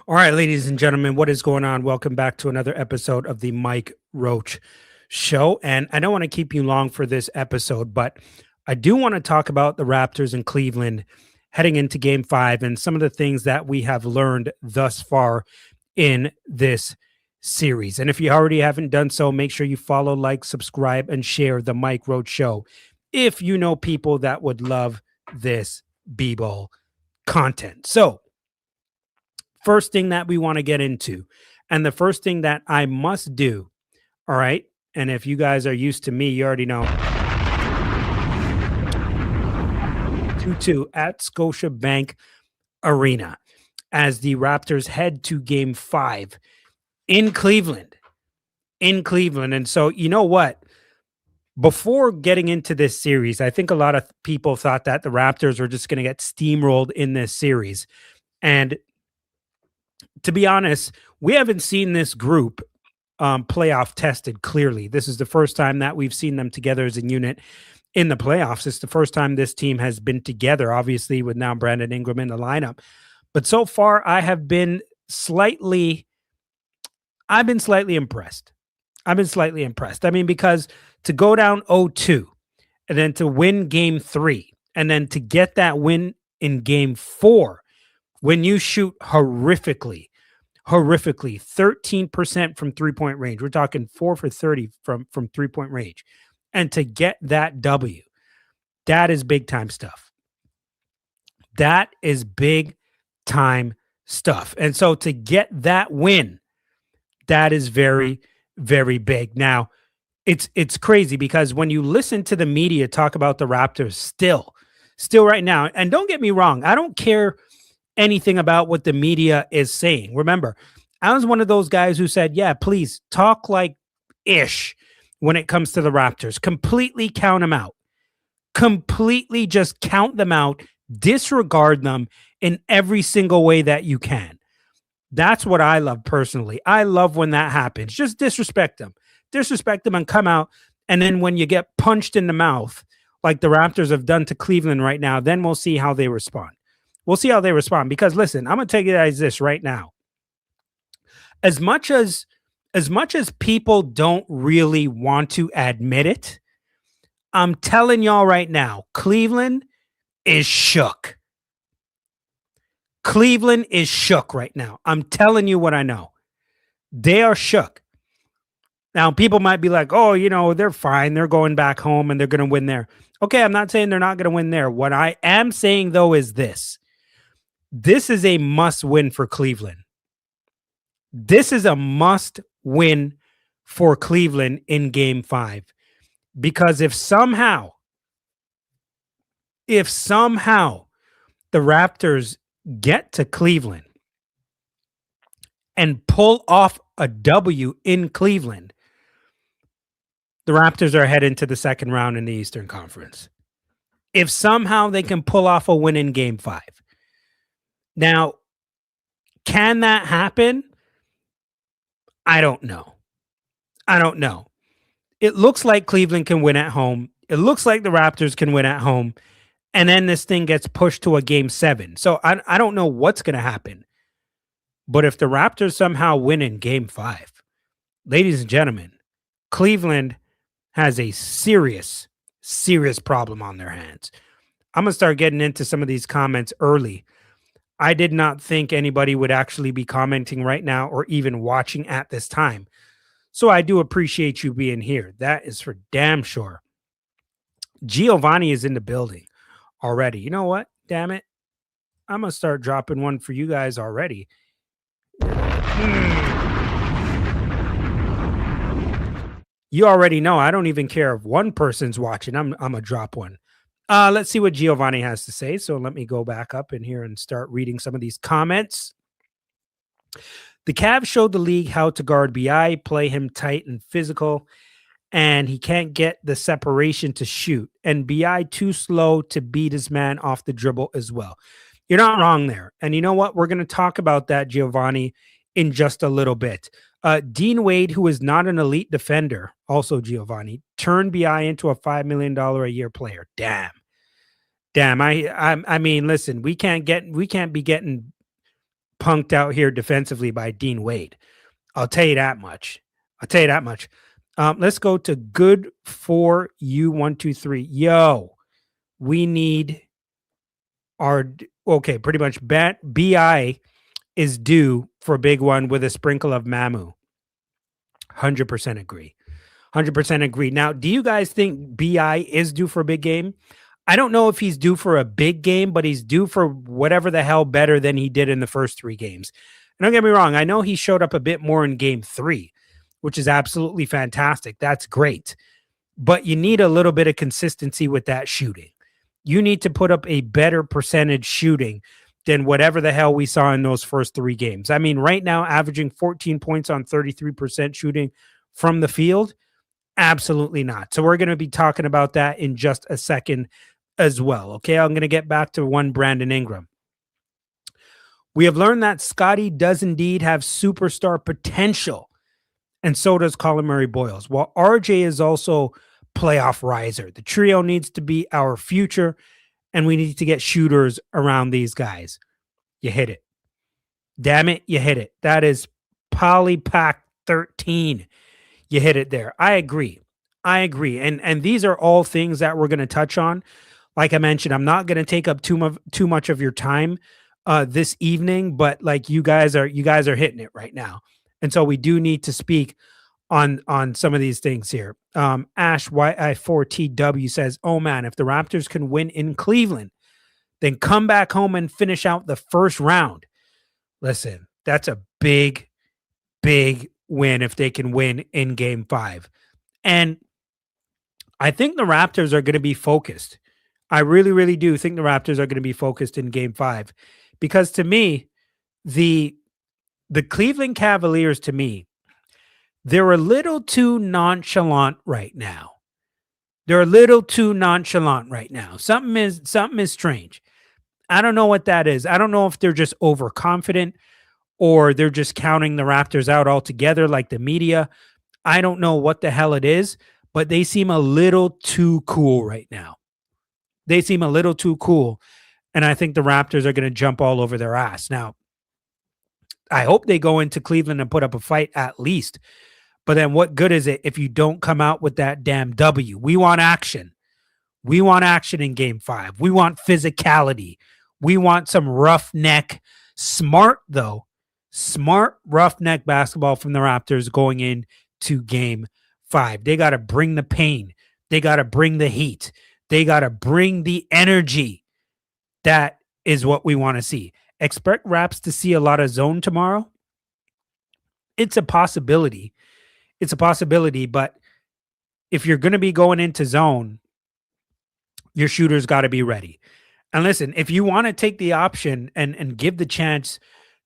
All right, ladies and gentlemen, what is going on? Welcome back to another episode of the Mike Roach Show. And I don't want to keep you long for this episode, but I do want to talk about the Raptors in Cleveland heading into game 5 and some of the things that we have learned thus far in this series. And if you already haven't done so, make sure you follow, like, subscribe, and share the Mike Roach Show if you know people that would love this B-ball content. So, first thing that we want to get into, and the first thing that I must do, all right, and if you guys are used to me, you already know, 2-2 at Scotiabank Arena as the Raptors head to game 5 in Cleveland. And so, you know what? Before getting into this series, I think a lot of people thought that the Raptors were just going to get steamrolled in this series. And to be honest, we haven't seen this group playoff tested clearly. This is the first time that we've seen them together as a unit in the playoffs. It's the first time this team has been together, obviously, with now Brandon Ingram in the lineup. But so far, I've been slightly impressed. I mean, because to go down 0-2 and then to win game 3 and then to get that win in game 4 when you shoot horrifically, 13% from three-point range. We're talking 4 for 30 from three-point range. And to get that W, that is big-time stuff. That is big-time stuff. And so to get that win, that is very, very big. Now, it's crazy because when you listen to the media talk about the Raptors still right now, and don't get me wrong, I don't care anything about what the media is saying. Remember, I was one of those guys who said, yeah, please talk like ish when it comes to the Raptors. Completely count them out. Completely just count them out. Disregard them in every single way that you can. That's what I love personally. I love when that happens. Just disrespect them. Disrespect them and come out. And then when you get punched in the mouth, like the Raptors have done to Cleveland right now, then we'll see how they respond. We'll see how they respond because listen, I'm going to tell you guys this right now. As much as people don't really want to admit it, I'm telling y'all right now, Cleveland is shook. Cleveland is shook right now. I'm telling you what I know. They are shook. Now, people might be like, oh, you know, they're fine. They're going back home and they're going to win there. Okay, I'm not saying they're not going to win there. What I am saying, though, is this. This is a must win for Cleveland. This is a must win for Cleveland in game 5. Because if somehow the Raptors get to Cleveland and pull off a W in Cleveland, the Raptors are heading to the second round in the Eastern Conference. If somehow they can pull off a win in game 5. Now, can that happen? I don't know. It looks like Cleveland can win at home. It looks like the Raptors can win at home. And then this thing gets pushed to a game 7. So I don't know what's going to happen. But if the Raptors somehow win in game 5, ladies and gentlemen, Cleveland has a serious problem on their hands. I'm going to start getting into some of these comments early. I did not think anybody would actually be commenting right now or even watching at this time. So I do appreciate you being here. That is for damn sure. Giovanni is in the building already. You know what? Damn it. I'm going to start dropping one for you guys already. You already know. I don't even care if one person's watching. I'm going to drop one. Let's see what Giovanni has to say. So let me go back up in here and start reading some of these comments. The Cavs showed the league how to guard BI, play him tight and physical, and he can't get the separation to shoot. And BI too slow to beat his man off the dribble as well. You're not wrong there. And you know what? We're going to talk about that, Giovanni, in just a little bit. Dean Wade, who is not an elite defender, also Giovanni, turned BI into a $5 million a year player. Damn. I mean, listen, we can't be getting punked out here defensively by Dean Wade. I'll tell you that much. Let's go to good for you 123. Yo, we need pretty much BI is due for a big one with a sprinkle of Mamu. 100% agree. 100% agree. Now, do you guys think BI is due for a big game? I don't know if he's due for a big game, but he's due for whatever the hell better than he did in the first 3 games. And don't get me wrong, I know he showed up a bit more in game 3, which is absolutely fantastic. That's great. But you need a little bit of consistency with that shooting. You need to put up a better percentage shooting than whatever the hell we saw in those first 3 games. I mean, right now, averaging 14 points on 33% shooting from the field, absolutely not. So we're going to be talking about that in just a second as well. Okay, I'm going to get back to one Brandon Ingram. We have learned that Scottie does indeed have superstar potential, and so does Colin Murray-Boyles. While RJ is also playoff riser. The trio needs to be our future, and we need to get shooters around these guys. You hit it. Damn it, you hit it. That is Polypack 13. You hit it there. I agree. And these are all things that we're going to touch on. Like I mentioned, I'm not going to take up too much of your time this evening, but like you guys are hitting it right now. And so we do need to speak on some of these things here. Ash YI4TW says, "Oh man, if the Raptors can win in Cleveland, then come back home and finish out the first round." Listen, that's a big win if they can win in game 5. And I think the Raptors are going to be focused. I really do think the Raptors are going to be focused in game 5, because to me, the Cleveland Cavaliers, to me, they're a little too nonchalant right now. Something is strange. I don't know what that is. I don't know if they're just overconfident or they're just counting the Raptors out altogether like the media. I don't know what the hell it is, but they seem a little too cool right now. They seem a little too cool, and I think the Raptors are going to jump all over their ass. Now, I hope they go into Cleveland and put up a fight at least, but then what good is it if you don't come out with that damn W? We want action. We want action in game 5. We want physicality. We want some roughneck, smart roughneck basketball from the Raptors going into game 5. They got to bring the pain. They got to bring the heat. They got to bring the energy. That is what we want to see. Expect Raps to see a lot of zone tomorrow. It's a possibility. But if you're going to be going into zone, your shooter's got to be ready. And listen, if you want to take the option and give the chance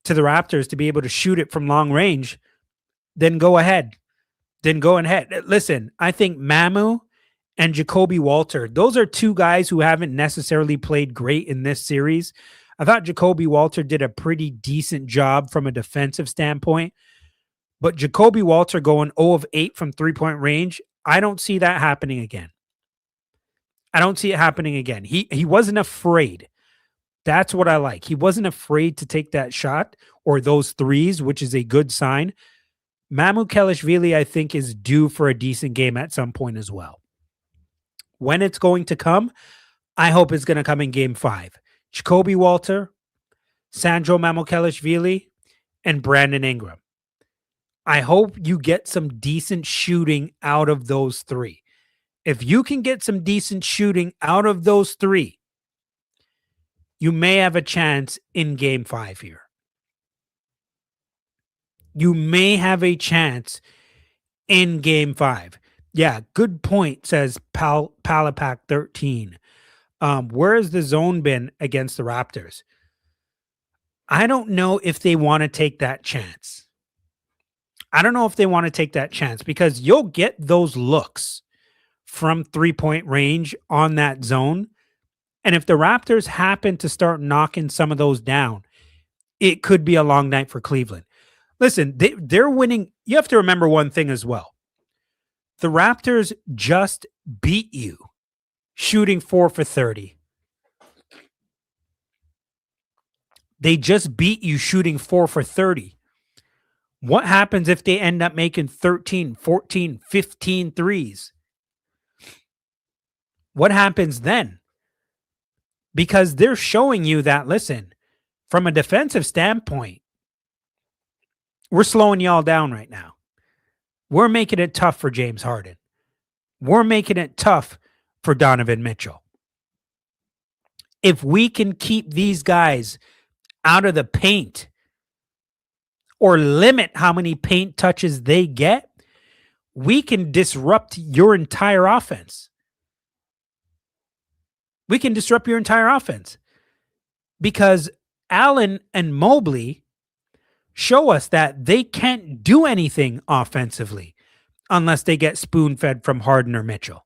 to the Raptors to be able to shoot it from long range, then go ahead. Listen, I think Mamu and Jacoby Walter, those are 2 guys who haven't necessarily played great in this series. I thought Jacoby Walter did a pretty decent job from a defensive standpoint, but Jacoby Walter going 0 of 8 from 3-point range, I don't see that happening again. He wasn't afraid. That's what I like. He wasn't afraid to take that shot or those threes, which is a good sign. Mamu Kelishvili, I think, is due for a decent game at some point as well. When it's going to come, I hope it's going to come in game 5. Jacoby Walter, Sandro Mamukelishvili, and Brandon Ingram. I hope you get some decent shooting out of those 3. If you can get some decent shooting out of those 3, you may have a chance in game 5 here. You may have a chance in game 5. Yeah, good point, says Palapack 13. Where has the zone been against the Raptors? I don't know if they want to take that chance. Because you'll get those looks from 3-point range on that zone. And if the Raptors happen to start knocking some of those down, it could be a long night for Cleveland. Listen, they're winning. You have to remember one thing as well. The Raptors just beat you shooting 4 for 30. They just beat you shooting 4 for 30. What happens if they end up making 13, 14, 15 threes? What happens then? Because they're showing you that, listen, from a defensive standpoint, we're slowing y'all down right now. We're making it tough for James Harden. We're making it tough for Donovan Mitchell. If we can keep these guys out of the paint or limit how many paint touches they get, we can disrupt your entire offense. We can disrupt your entire offense because Allen and Mobley show us that they can't do anything offensively unless they get spoon-fed from Harden or Mitchell.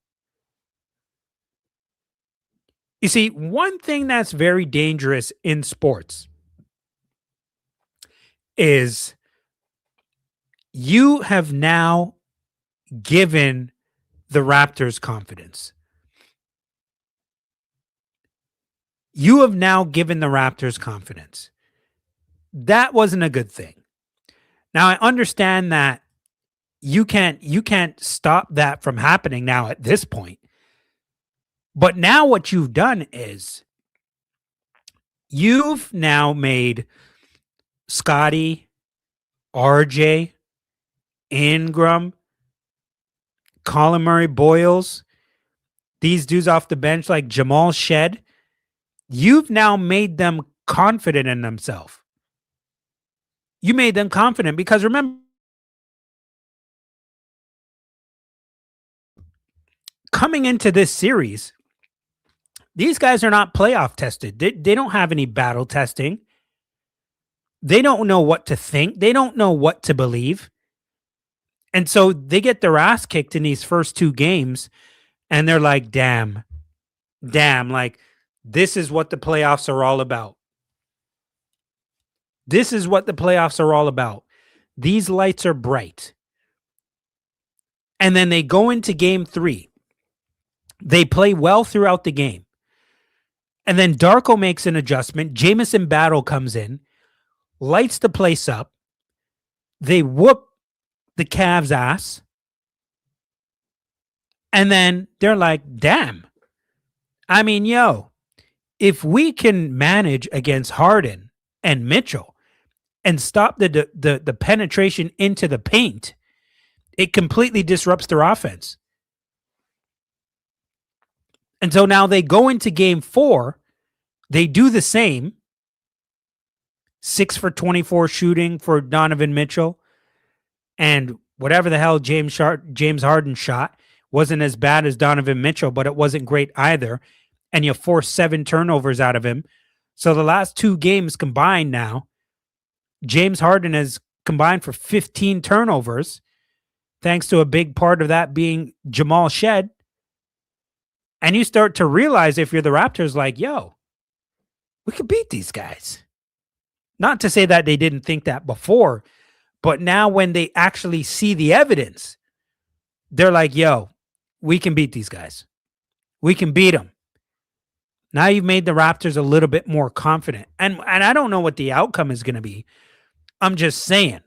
You see, one thing that's very dangerous in sports is you have now given the Raptors confidence. You have now given the Raptors confidence. That wasn't a good thing. Now, I understand that you can't stop that from happening now at this point. But now what you've done is you've now made Scottie, RJ, Ingram, Colin Murray-Boyles, these dudes off the bench like Jamal, Shead, you've now made them confident in themselves. You made them confident because remember, coming into this series, these guys are not playoff tested. They don't have any battle testing. They don't know what to think. They don't know what to believe. And so they get their ass kicked in these first two games, and they're like, damn, like, this is what the playoffs are all about. This is what the playoffs are all about. These lights are bright. And then they go into game 3. They play well throughout the game. And then Darko makes an adjustment. Jamison Battle comes in, lights the place up. They whoop the Cavs' ass. And then they're like, damn. I mean, if we can manage against Harden and Mitchell and stop the penetration into the paint, it completely disrupts their offense. And so now they go into game 4. They do the same. 6 for 24 shooting for Donovan Mitchell. And whatever the hell James Harden shot wasn't as bad as Donovan Mitchell, but it wasn't great either. And you forced 7 turnovers out of him. So the last 2 games combined now, James Harden has combined for 15 turnovers, thanks to a big part of that being Jamal Shead. And you start to realize, if you're the Raptors, like, we could beat these guys. Not to say that they didn't think that before, but now when they actually see the evidence, they're like, we can beat these guys. We can beat them. Now you've made the Raptors a little bit more confident. And I don't know what the outcome is going to be. I'm just saying.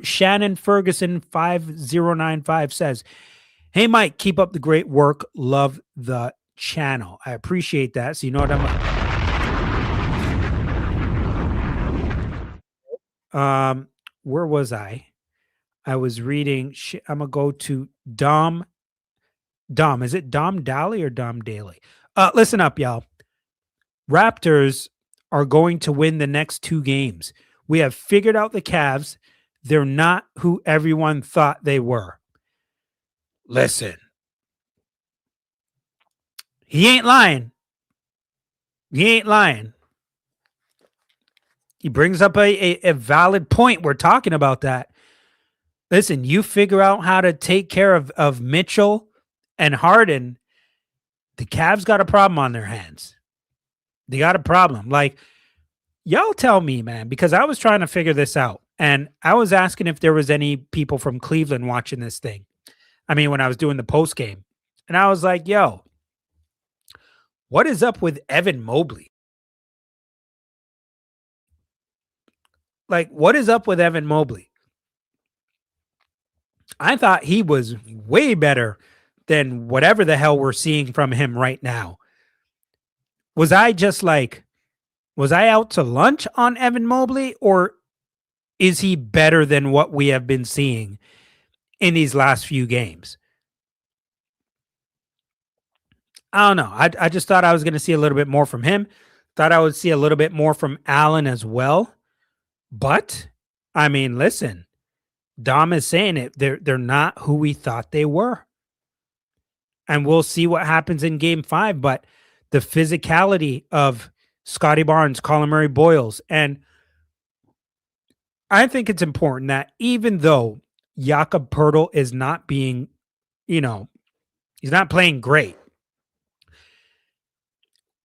Shannon Ferguson 5095 says, hey, Mike, keep up the great work. Love the channel. I appreciate that. So you know what where was I? I was reading. I'm going to go to Dom. Is it Dom Daly or Dom Daly? Listen up, y'all. Raptors are going to win the next 2 games. We have figured out the Cavs. They're not who everyone thought they were. Listen. He ain't lying. He brings up a valid point. We're talking about that. Listen, you figure out how to take care of Mitchell and Harden, the Cavs got a problem on their hands. They got a problem. Like, y'all tell me, man, because I was trying to figure this out. And I was asking if there was any people from Cleveland watching this thing. I mean, when I was doing the post game. And I was like, what is up with Evan Mobley? Like, what is up with Evan Mobley? I thought he was way better than whatever the hell we're seeing from him right now. Was I just like, was I out to lunch on Evan Mobley, or is he better than what we have been seeing in these last few games? I don't know. I just thought I was going to see a little bit more from him. Thought I would see a little bit more from Allen as well. But, I mean, listen, Dom is saying it. They're not who we thought they were. And we'll see what happens in game 5. But the physicality of Scottie Barnes, Colin Murray-Boyles, and I think it's important that even though Jakob Poeltl is not being, he's not playing great,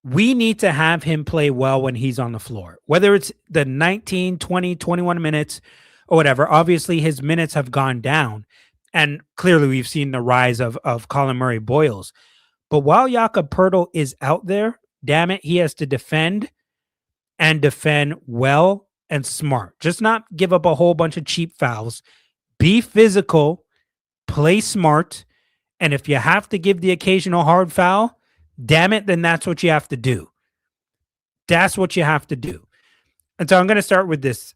we need to have him play well when he's on the floor, whether it's the 19, 20, 21 minutes or whatever. Obviously, his minutes have gone down, and clearly we've seen the rise of Colin Murray-Boyles. But while Jakob Poeltl is out there, damn it, he has to defend and defend well and smart. Just not give up a whole bunch of cheap fouls. Be physical, play smart, and if you have to give the occasional hard foul, damn it, then that's what you have to do. That's what you have to do. And so I'm going to start with this.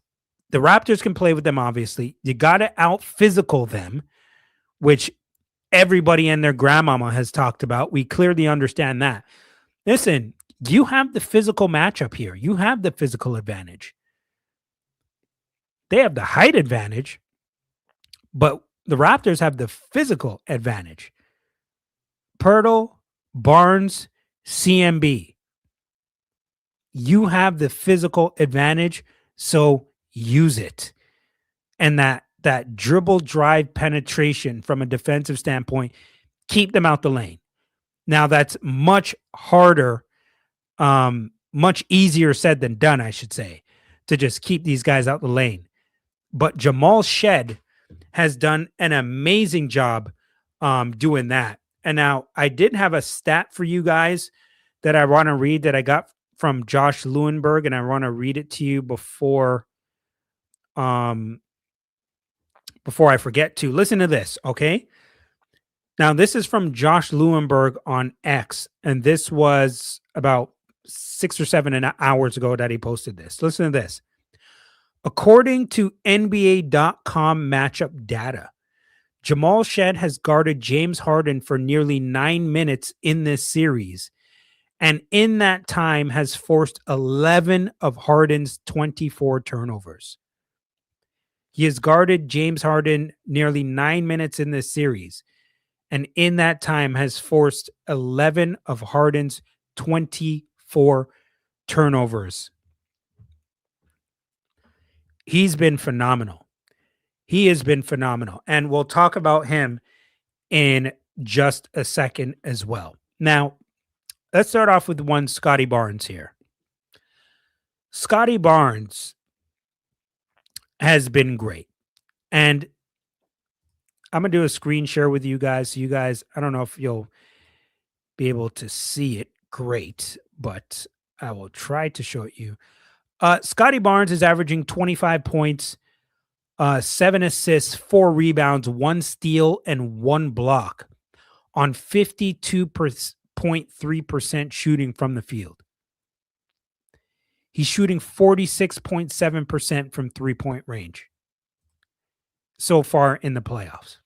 The Raptors can play with them, obviously. You got to out-physical them, which everybody and their grandmama has talked about. We clearly understand that. Listen, you have the physical matchup here. You have the physical advantage. They have the height advantage, but the Raptors have the physical advantage. Poeltl, Barnes, CMB. You have the physical advantage, so use it. And that dribble drive penetration from a defensive standpoint, keep them out the lane. Now that's much harder, much easier said than done, I should say, to just keep these guys out the lane. But Jamal Shead has done an amazing job doing that. And now I did have a stat for you guys that I want to read that I got from Josh Lewenberg, and I want to read it to you before I forget to. Listen to this, okay? Now, this is from Josh Lewenberg on X, and this was about 6 or 7 hours ago that he posted this. Listen to this. According to NBA.com matchup data, Jamal Shead has guarded James Harden for nearly 9 minutes in this series, and in that time has forced 11 of Harden's 24 turnovers. He has guarded James Harden nearly 9 minutes in this series, and in that time has forced 11 of Harden's 24 turnovers. He's been phenomenal. He has been phenomenal. And we'll talk about him in just a second as well. Now, let's start off with one Scottie Barnes here. Scottie Barnes has been great. And I'm going to do a screen share with you guys. So you guys, I don't know if you'll be able to see it great, but I will try to show it you. Scottie Barnes is averaging 25 points, 7 assists, 4 rebounds, 1 steal, and 1 block on 52.3% shooting from the field. He's shooting 46.7% from three-point range so far in the playoffs.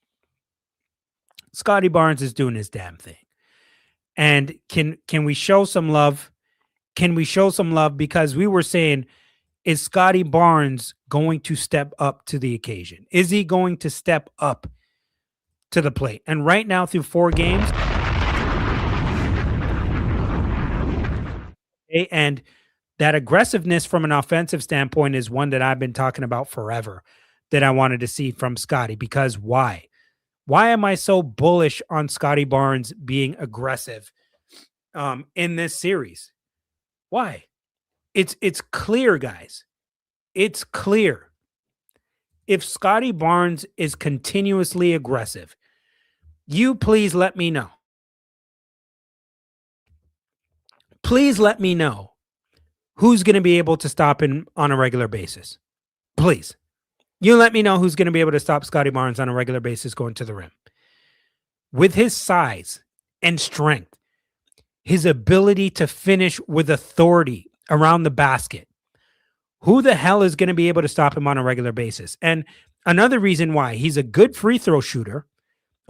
Scottie Barnes is doing his damn thing. And can we show some love? Can we show some love? Because we were saying, is Scottie Barnes going to step up to the occasion? Is he going to step up to the plate? And right now, through 4 games, and that aggressiveness from an offensive standpoint is one that I've been talking about forever, that I wanted to see from Scottie. Because why? Why am I so bullish on Scottie Barnes being aggressive in this series? Why? It's clear, guys. It's clear. If Scottie Barnes is continuously aggressive, you please let me know. Please let me know who's going to be able to stop him on a regular basis. Please. You let me know who's going to be able to stop Scottie Barnes on a regular basis going to the rim. With his size and strength, his ability to finish with authority around the basket, who the hell is going to be able to stop him on a regular basis? And another reason why, he's a good free throw shooter.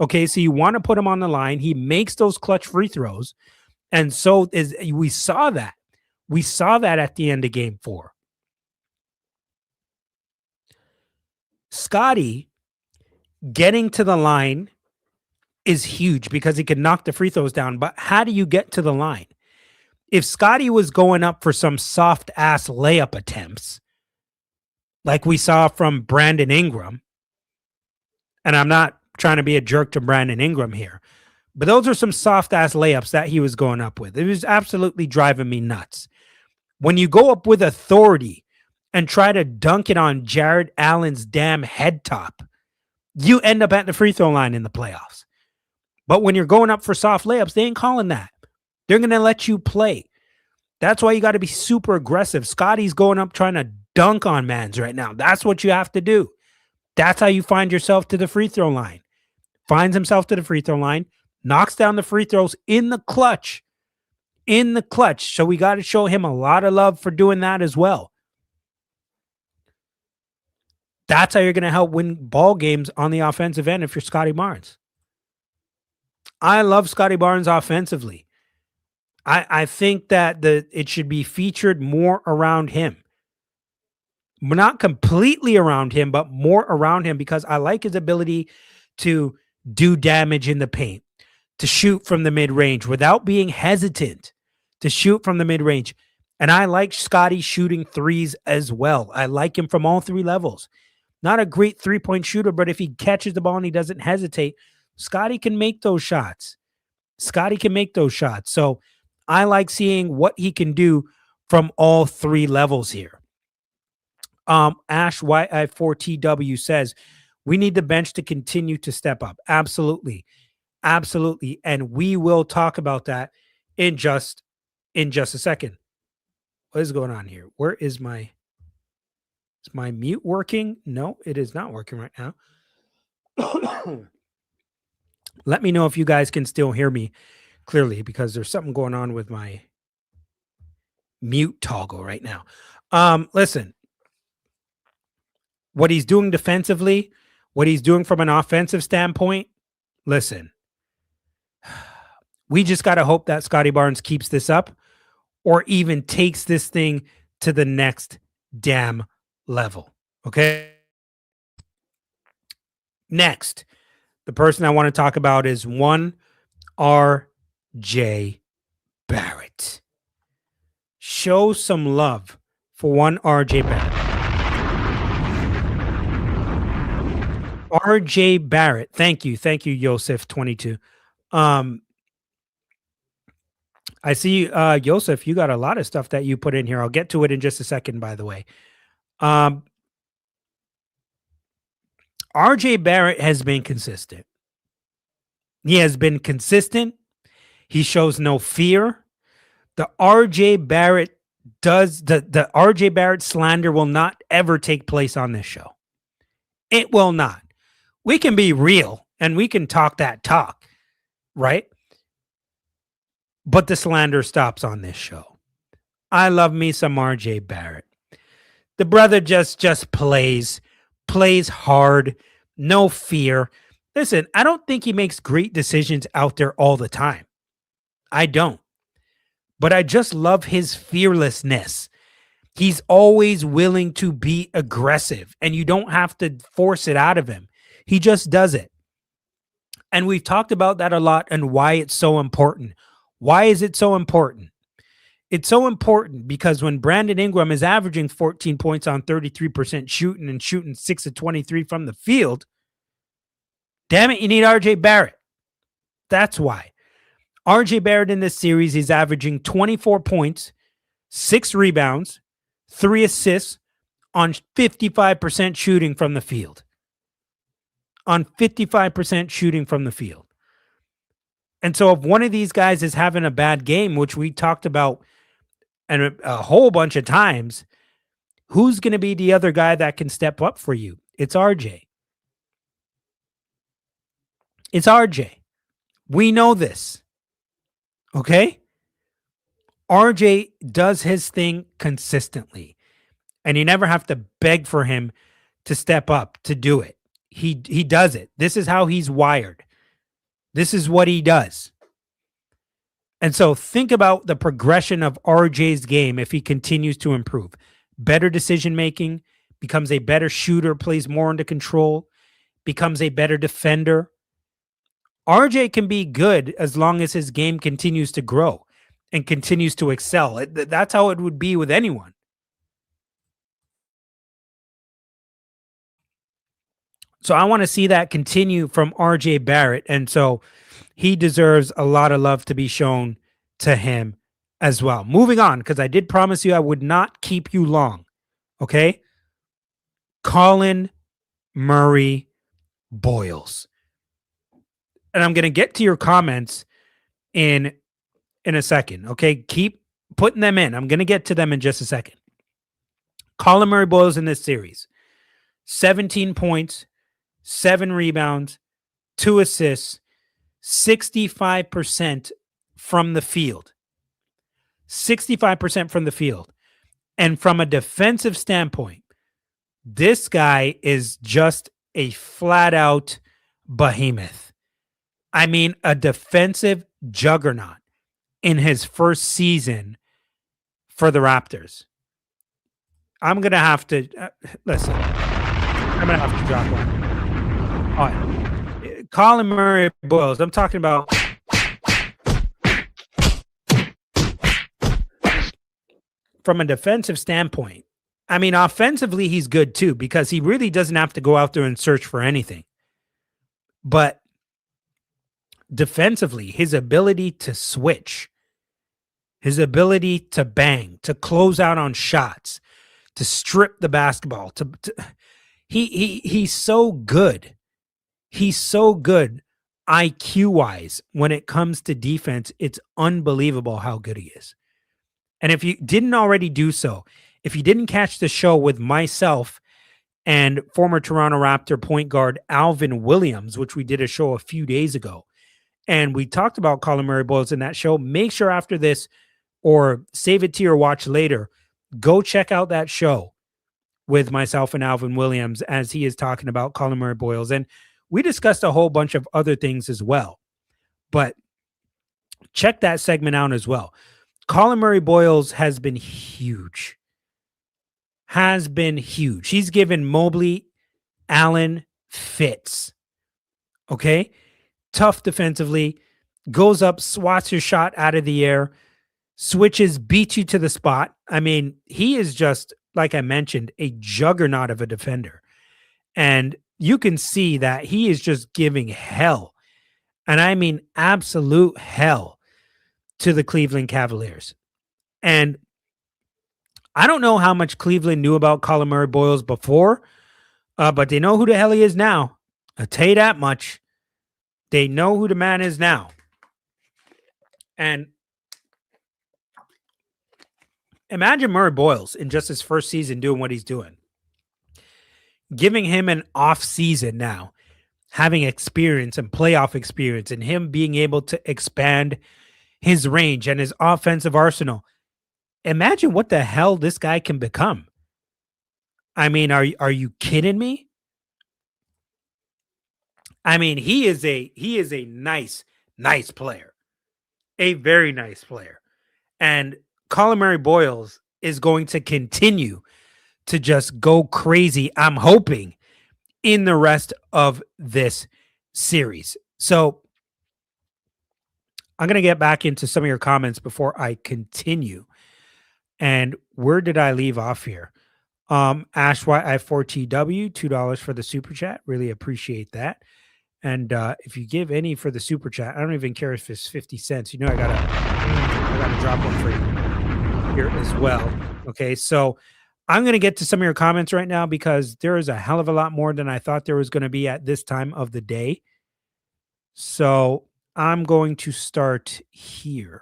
Okay, so you want to put him on the line. He makes those clutch free throws. And so we saw that. We saw that at the end of game 4. Scottie getting to the line is huge because he can knock the free throws down. But how do you get to the line? If Scottie was going up for some soft ass layup attempts, like we saw from Brandon Ingram, and I'm not trying to be a jerk to Brandon Ingram here, but those are some soft ass layups that he was going up with. It was absolutely driving me nuts. When you go up with authority and try to dunk it on Jared Allen's damn head top, you end up at the free throw line in the playoffs. But when you're going up for soft layups, they ain't calling that. They're going to let you play. That's why you got to be super aggressive. Scottie's going up trying to dunk on mans right now. That's what you have to do. That's how you find yourself to the free throw line. Finds himself to the free throw line, knocks down the free throws in the clutch. In the clutch. So we got to show him a lot of love for doing that as well. That's how you're going to help win ball games on the offensive end if you're Scottie Barnes. I love Scottie Barnes offensively. I think that it should be featured more around him. Not completely around him, but more around him, because I like his ability to do damage in the paint, to shoot from the mid-range without being hesitant, to shoot from the mid-range. And I like Scottie shooting threes as well. I like him from all 3 levels. Not a great three-point shooter, but if he catches the ball and he doesn't hesitate, Scottie can make those shots. Scottie can make those shots. So I like seeing what he can do from all 3 levels here. Ash YI4TW says, we need the bench to continue to step up. Absolutely. Absolutely. And we will talk about that in just a second. What is going on here? Where is my mute working? No, it is not working right now. Let me know if you guys can still hear me clearly, because there's something going on with my mute toggle right now. Listen, what he's doing defensively, what he's doing from an offensive standpoint, listen, we just got to hope that Scottie Barnes keeps this up or even takes this thing to the next damn level. Okay. Next, the person I want to talk about is one RJ Barrett. Show some love for one RJ Barrett. RJ Barrett. Thank you, Yosef22. I see, Yosef, you got a lot of stuff that you put in here. I'll get to it in just a second, by the way. RJ Barrett has been consistent. He has been consistent. He shows no fear. The RJ Barrett the RJ Barrett slander will not ever take place on this show. It will not. We can be real and we can talk that talk, right? But the slander stops on this show. I love me some RJ Barrett. The brother just plays hard, no fear. Listen, I don't think he makes great decisions out there all the time. I don't. But I just love his fearlessness. He's always willing to be aggressive, and you don't have to force it out of him. He just does it. And we've talked about that a lot and why it's so important. Why is it so important? It's so important because when Brandon Ingram is averaging 14 points on 33% shooting and shooting 6 of 23 from the field, damn it, you need RJ Barrett. That's why. RJ Barrett in this series is averaging 24 points, 6 rebounds, 3 assists on 55% shooting from the field. On 55% shooting from the field. And so if one of these guys is having a bad game, which we talked about and a whole bunch of times, Who's going to be the other guy that can step up for you? It's RJ. It's RJ. We know this. Okay? RJ does his thing consistently, and you never have to beg for him to step up to do it. He does it. This is how he's wired. This is what he does. And so think about the progression of RJ's game if he continues to improve. Better decision making, becomes a better shooter, plays more under control, becomes a better defender. RJ can be good as long as his game continues to grow and continues to excel. That's how it would be with anyone. So I want to see that continue from RJ Barrett. And so he deserves a lot of love to be shown to him as well. Moving on, because I did promise you I would not keep you long. Okay? Colin Murray-Boyles. And I'm going to get to your comments in a second. Okay? Keep putting them in. I'm going to get to them in just a second. Colin Murray-Boyles in this series. 17 points, 7 rebounds, 2 assists, 65% from the field. 65% from the field. And from a defensive standpoint, this guy is just a flat out behemoth. I mean, a defensive juggernaut in his first season for the Raptors. I'm going to have to, listen, I'm going to have to drop one. All right. Colin Murray-Boyles, I'm talking about from a defensive standpoint. I mean, offensively, he's good too, because he really doesn't have to go out there and search for anything. But defensively, his ability to switch, his ability to bang, to close out on shots, to strip the basketball, he's so good. He's so good IQ-wise when it comes to defense. It's unbelievable how good he is. And if you didn't already do so, if you didn't catch the show with myself and former Toronto Raptor point guard Alvin Williams, which we did a show a few days ago, and we talked about Colin Murray-Boyles in that show, make sure after this or save it to your watch later, go check out that show with myself and Alvin Williams as he is talking about Colin Murray-Boyles. And we discussed a whole bunch of other things as well. But check that segment out as well. Colin Murray-Boyles has been huge. Has been huge. He's given Mobley, Allen fits. Okay? Tough defensively. Goes up, swats your shot out of the air. Switches, beats you to the spot. I mean, he is just, like I mentioned, a juggernaut of a defender. And you can see that he is just giving hell. And I mean absolute hell to the Cleveland Cavaliers. And I don't know how much Cleveland knew about Colin Murray-Boyles before, but they know who the hell he is now. I'll tell you that much. They know who the man is now. And imagine Murray-Boyles in just his first season doing what he's doing. Giving him an off season now, having experience and playoff experience, and him being able to expand his range and his offensive arsenal. Imagine what the hell this guy can become. I mean, are you kidding me? I mean, he is a nice player. A very nice player. And Colin Murray-Boyles is going to continue to just go crazy, I'm hoping, in the rest of this series. So I'm going to get back into some of your comments before I continue. And where did I leave off here? Ash YI4TW, $2 for the super chat. Really appreciate that. And if you give any for the super chat, I don't even care if it's 50 cents. You know, I gotta drop one for you here as well. Okay, so I'm going to get to some of your comments right now because there is a hell of a lot more than I thought there was going to be at this time of the day. So I'm going to start here.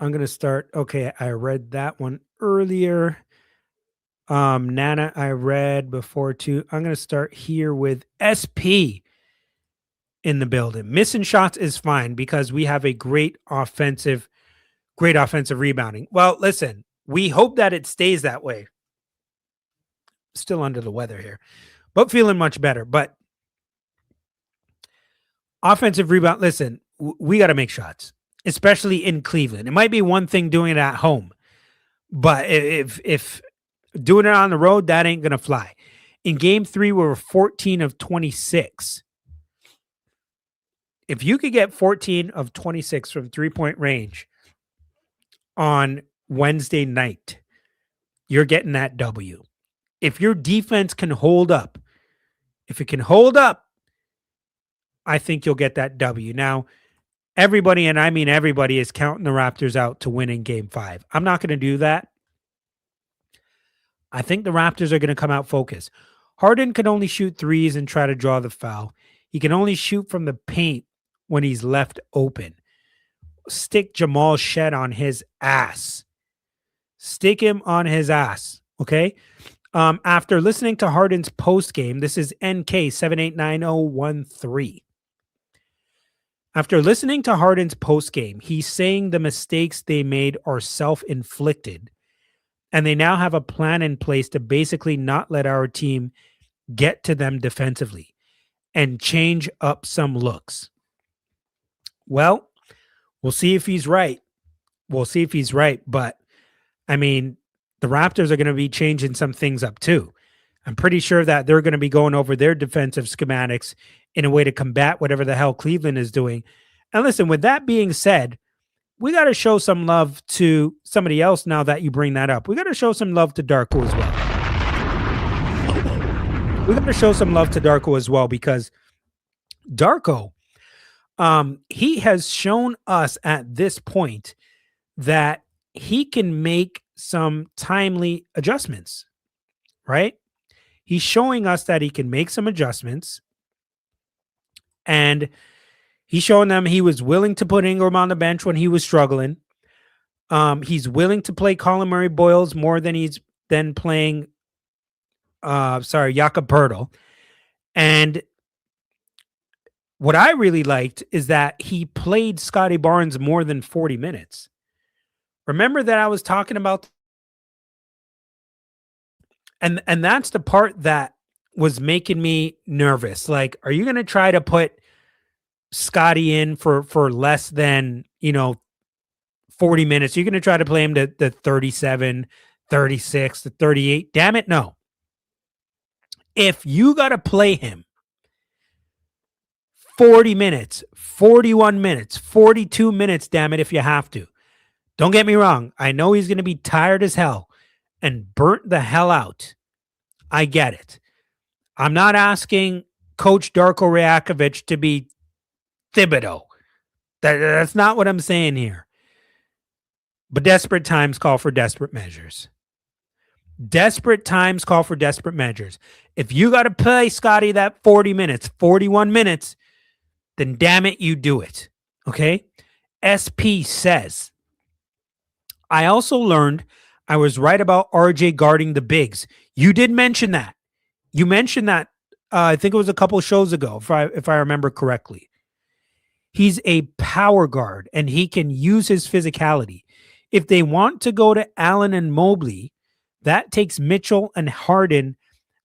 I'm going to start. Okay, I read that one earlier. Nana, I read before too. I'm going to start here with SP in the building. Missing shots is fine because we have a great offensive rebounding. Well, listen, we hope that it stays that way. Still under the weather here, but feeling much better. But offensive rebound, listen, we got to make shots, especially in Cleveland. It might be one thing doing it at home, but if doing it on the road, that ain't going to fly. In game 3, we were 14 of 26. If you could get 14 of 26 from 3-point range on Wednesday night, you're getting that W. If your defense can hold up, I think you'll get that W. Now, everybody, and I mean everybody, is counting the Raptors out to win in game 5. I'm not going to do that. I think the Raptors are going to come out focused. Harden can only shoot threes and try to draw the foul. He can only shoot from the paint when he's left open. Stick Jamal Shead on his ass. Stick him on his ass, okay? After listening to Harden's post game, this is NK789013. After listening to Harden's post game, he's saying the mistakes they made are self-inflicted, and they now have a plan in place to basically not let our team get to them defensively and change up some looks. Well, we'll see if he's right. But I mean, the Raptors are going to be changing some things up too. I'm pretty sure that they're going to be going over their defensive schematics in a way to combat whatever the hell Cleveland is doing. And listen, with that being said, we got to show some love to somebody else now that you bring that up. We got to show some love to Darko as well. Because Darko, he has shown us at this point that he can make some timely adjustments, right? He's showing us that he can make some adjustments, and he's showing them he was willing to put Ingram on the bench when he was struggling. He's willing to play Colin Murray-Boyles more than he's been playing Jakob Poeltl. And what I really liked is that he played Scottie Barnes more than 40 minutes. Remember that I was talking about, and that's the part that was making me nervous. Like, are you going to try to put Scottie in for less than, 40 minutes? You're going to try to play him to 37, 36, to 38. Damn it, no. If you got to play him 40 minutes, 41 minutes, 42 minutes, damn it, if you have to. Don't get me wrong. I know he's going to be tired as hell and burnt the hell out. I get it. I'm not asking Coach Darko Rajakovic to be Thibodeau. That's not what I'm saying here. But desperate times call for desperate measures. Desperate times call for desperate measures. If you got to play Scottie that 40 minutes, 41 minutes, then damn it, you do it. Okay? SP says, I also learned I was right about RJ guarding the bigs. You did mention that. You mentioned that, I think it was a couple shows ago, if I remember correctly. He's a power guard, and he can use his physicality. If they want to go to Allen and Mobley, that takes Mitchell and Harden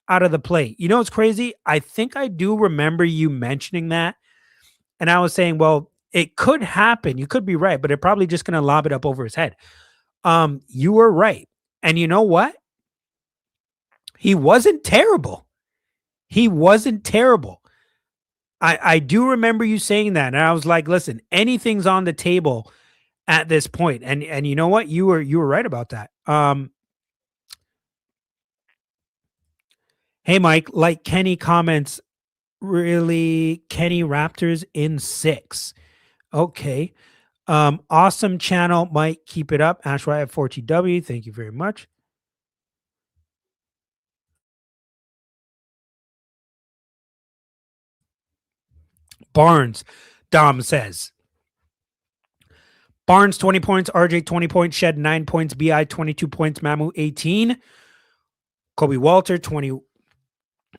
out of the play. You know what's crazy? I think I do remember you mentioning that. And I was saying, well, it could happen. You could be right, but they're probably just going to lob it up over his head. You were right. And you know what? He wasn't terrible. I do remember you saying that. And I was like, listen, anything's on the table at this point. And you know what? You were right about that. Hey, Mike, like Kenny comments, really, Kenny Raptors in 6. Okay. Awesome channel, Mike. Keep it up. Ashway at 4TW. Thank you very much. Barnes, Dom says, Barnes 20 points, RJ 20 points, Shead 9 points, BI 22 points, Mamu 18, Kobe Walter 20,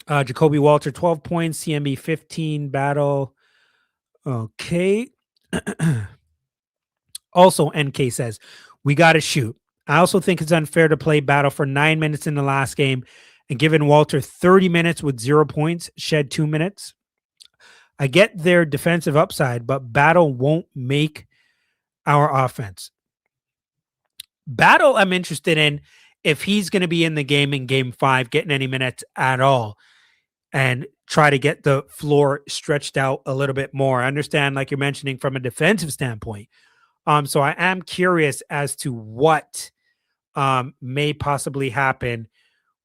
Jacoby Walter 12 points, CMB 15, Battle. Okay. Also, NK says, we got to shoot. I also think it's unfair to play Battle for 9 minutes in the last game and giving Walter 30 minutes with 0 points, Shead 2 minutes. I get their defensive upside, but Battle won't make our offense. Battle, I'm interested in if he's going to be in the game in game 5, getting any minutes at all, and try to get the floor stretched out a little bit more. I understand, like you're mentioning, from a defensive standpoint. So I am curious as to what may possibly happen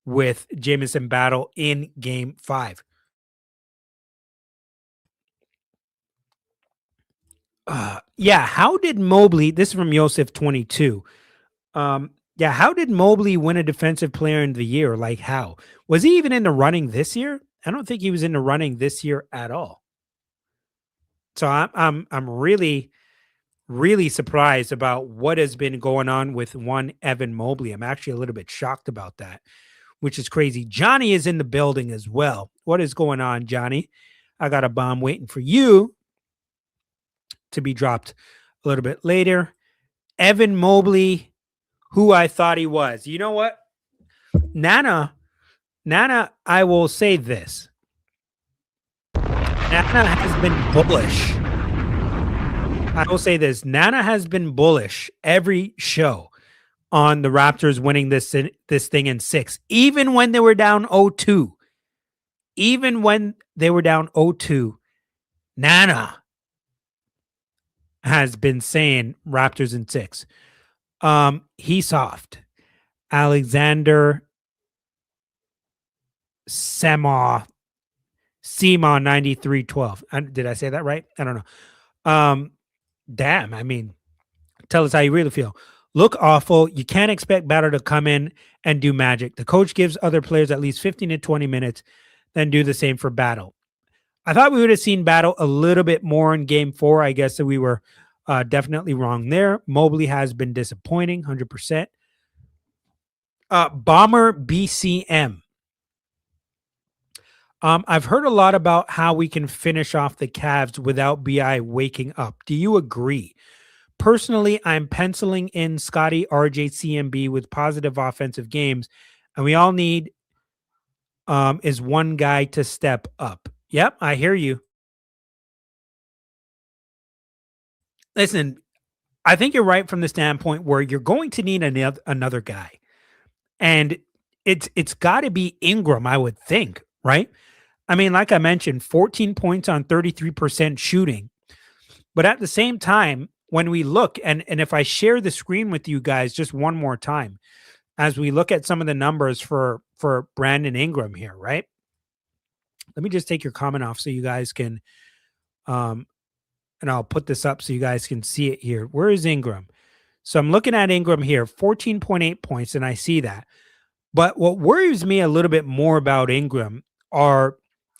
with Jamison Battle in game 5. Yeah, how did Mobley, this is from Yosef 22. Yeah, how did Mobley win a defensive player in the year? Like how? Was he even in the running this year? I don't think he was in the running this year at all. So I'm really surprised about what has been going on with one Evan Mobley. I'm actually a little bit shocked about that, which is crazy. Johnny is in the building as well. What is going on, Johnny? I got a bomb waiting for you to be dropped a little bit later. Evan Mobley, who I thought he was. You know what? Nana, I will say this. Nana has been bullish. I will say this. Nana has been bullish every show on the Raptors winning this thing in 6, even when they were down 0-2. Even when they were down 0-2, Nana has been saying Raptors in 6. He's soft. Alexander Sema 9312. Did I say that right? I don't know. Damn, I mean, tell us how you really feel. Look awful. You can't expect Battle to come in and do magic. The coach gives other players at least 15 to 20 minutes, then do the same for Battle. I thought we would have seen Battle a little bit more in game 4. I guess that we were definitely wrong there. Mobley has been disappointing, 100%. Bomber BCM. I've heard a lot about how we can finish off the Cavs without BI waking up. Do you agree? Personally, I'm penciling in Scottie, RJ, CMB with positive offensive games, and we all need is one guy to step up. Yep, I hear you. Listen, I think you're right from the standpoint where you're going to need another guy. And it's got to be Ingram, I would think, right? I mean, like I mentioned, 14 points on 33% shooting. But at the same time, when we look, and if I share the screen with you guys just one more time, as we look at some of the numbers for Brandon Ingram here, right? Let me just take your comment off so you guys can, and I'll put this up so you guys can see it here. Where is Ingram? So I'm looking at Ingram here, 14.8 points, and I see that. But what worries me a little bit more about Ingram are,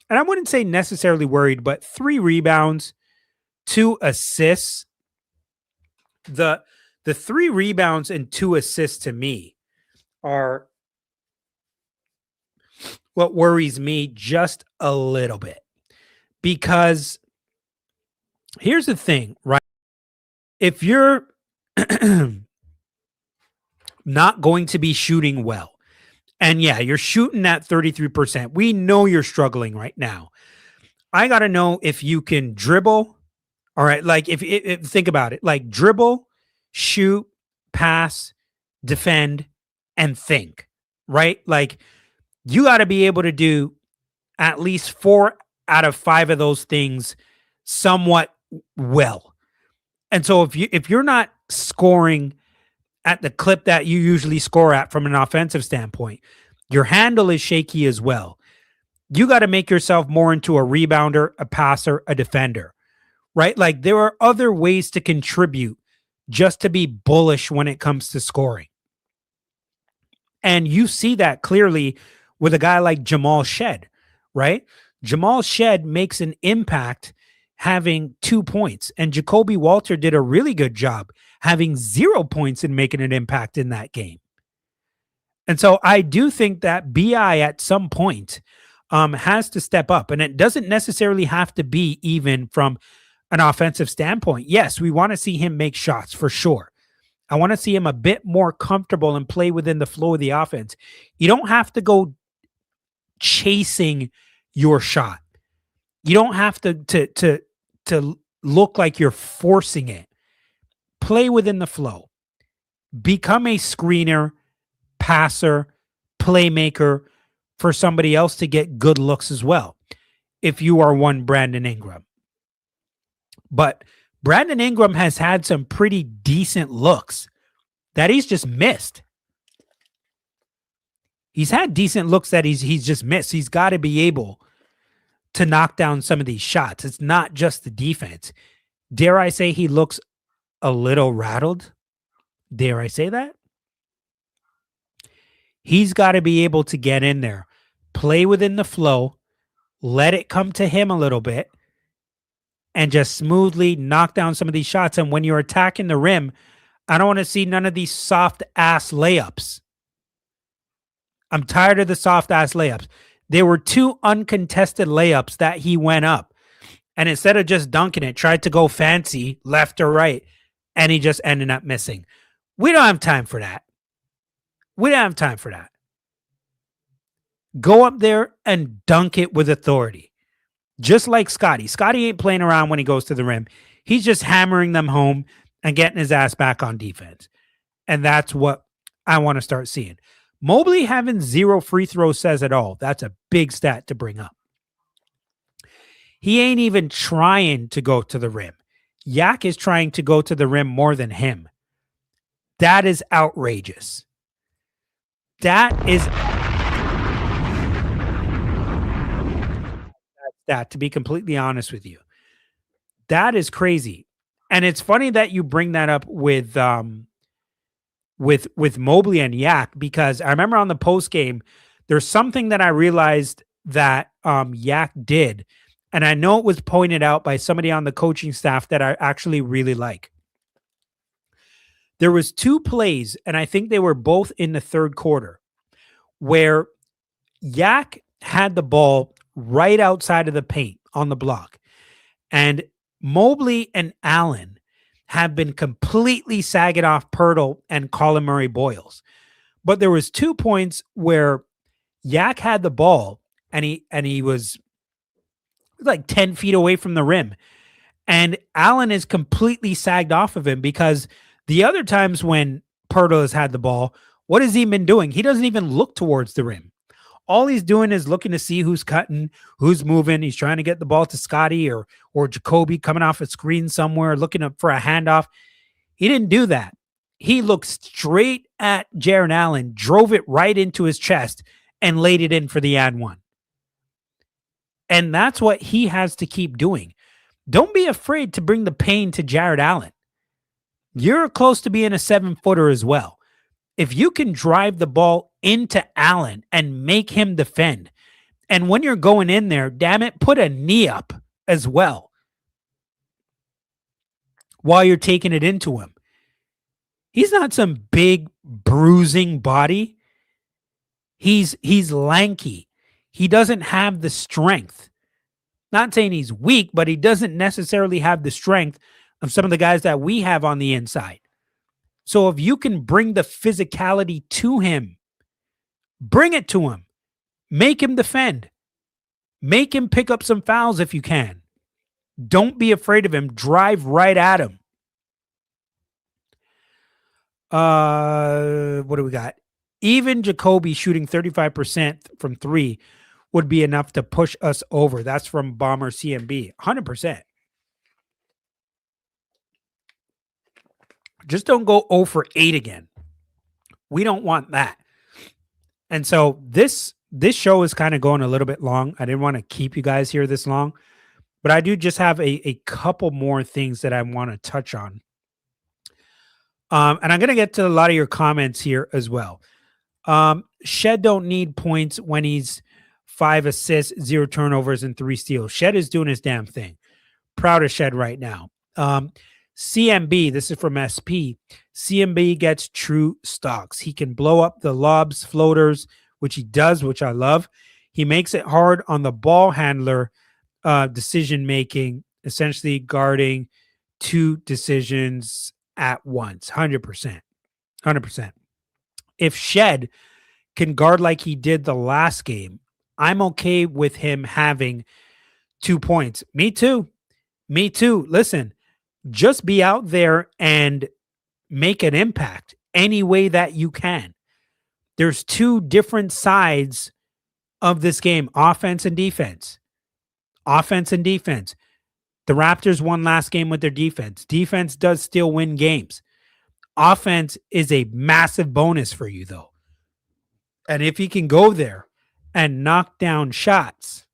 and I wouldn't say necessarily worried, but 3 rebounds, 2 assists. The 3 rebounds and 2 assists to me are what worries me just a little bit. Because here's the thing, right? If you're not going to be shooting well, and yeah, you're shooting at 33%. We know you're struggling right now. I got to know if you can dribble. All right. Like if think about it, like dribble, shoot, pass, defend, and think, right? Like you got to be able to do at least 4 out of 5 of those things somewhat well. And so if you're not scoring at the clip that you usually score at from an offensive standpoint, your handle is shaky as well. You got to make yourself more into a rebounder, a passer, a defender, right? Like there are other ways to contribute just to be bullish when it comes to scoring. And you see that clearly with a guy like Jamal Shead, right? Jamal Shead makes an impact, having 2 points, and Jacoby Walter did a really good job having 0 points and making an impact in that game. And so I do think that BI at some point has to step up, and it doesn't necessarily have to be even from an offensive standpoint. Yes, we want to see him make shots for sure. I want to see him a bit more comfortable and play within the flow of the offense. You don't have to go chasing your shot. You don't have to look like you're forcing it. Play within the flow. Become a screener, passer, playmaker for somebody else to get good looks as well, if you are one Brandon Ingram. But Brandon Ingram has had some pretty decent looks that he's just missed. He's had decent looks that he's just missed. He's got to be able to knock down some of these shots. It's not just the defense. Dare I say he looks a little rattled? Dare I say that? He's got to be able to get in there, play within the flow, let it come to him a little bit, and just smoothly knock down some of these shots. And when you're attacking the rim, I don't want to see none of these soft-ass layups. I'm tired of the soft-ass layups. There were 2 uncontested layups that he went up. And instead of just dunking it, tried to go fancy left or right, and he just ended up missing. We don't have time for that. We don't have time for that. Go up there and dunk it with authority. Just like Scottie. Scottie ain't playing around when he goes to the rim. He's just hammering them home and getting his ass back on defense. And that's what I want to start seeing. Mobley having 0 free throws says it all. That's a big stat to bring up. He ain't even trying to go to the rim. Yak is trying to go to the rim more than him. That is outrageous. That is that, to be completely honest with you. That is crazy. And it's funny that you bring that up with Mobley and Yak, because I remember on the post game, there's something that I realized that Yak did, and I know it was pointed out by somebody on the coaching staff that I actually really like. There was 2 plays, and I think they were both in the third quarter, where Yak had the ball right outside of the paint on the block, and Mobley and Allen have been completely sagging off Pirtle and Colin Murray-Boyles. But there was 2 points where Yak had the ball and he was like 10 feet away from the rim. And Allen is completely sagged off of him, because the other times when Pirtle has had the ball, what has he been doing? He doesn't even look towards the rim. All he's doing is looking to see who's cutting, who's moving. He's trying to get the ball to Scottie or Jacoby coming off a screen somewhere, looking up for a handoff. He didn't do that. He looked straight at Jarrett Allen, drove it right into his chest, and laid it in for the and one. And that's what he has to keep doing. Don't be afraid to bring the pain to Jarrett Allen. You're close to being a 7-footer as well. If you can drive the ball into Allen and make him defend, and when you're going in there, damn it, put a knee up as well while you're taking it into him. He's not some big bruising body. He's lanky. He doesn't have the strength. Not saying he's weak, but he doesn't necessarily have the strength of some of the guys that we have on the inside. So if you can bring the physicality to him, bring it to him. Make him defend. Make him pick up some fouls if you can. Don't be afraid of him. Drive right at him. What do we got? Even Jacoby shooting 35% from 3 would be enough to push us over. That's from Bomber CMB. 100%. Just don't go 0 for 8 again. We don't want that. And so this show is kind of going a little bit long. I didn't want to keep you guys here this long, but I do just have a couple more things that I want to touch on. And I'm going to get to a lot of your comments here as well. Shead don't need points when he's 5 assists, 0 turnovers, and 3 steals. Shead is doing his damn thing. proud of Shead right now. CMB, this is from SP. CMB gets true stocks. He can blow up the lobs, floaters, which he does, which I love. He makes it hard on the ball handler decision making, essentially guarding two decisions at once. 100%. 100%. If Shead can guard like he did the last game, I'm okay with him having 2 points. Me too. Me too. Listen, just be out there and make an impact any way that you can. There's two different sides of this game, offense and defense. Offense and defense. The Raptors won last game with their defense. Defense does still win games. Offense is a massive bonus for you, though. And if he can go there and knock down shots,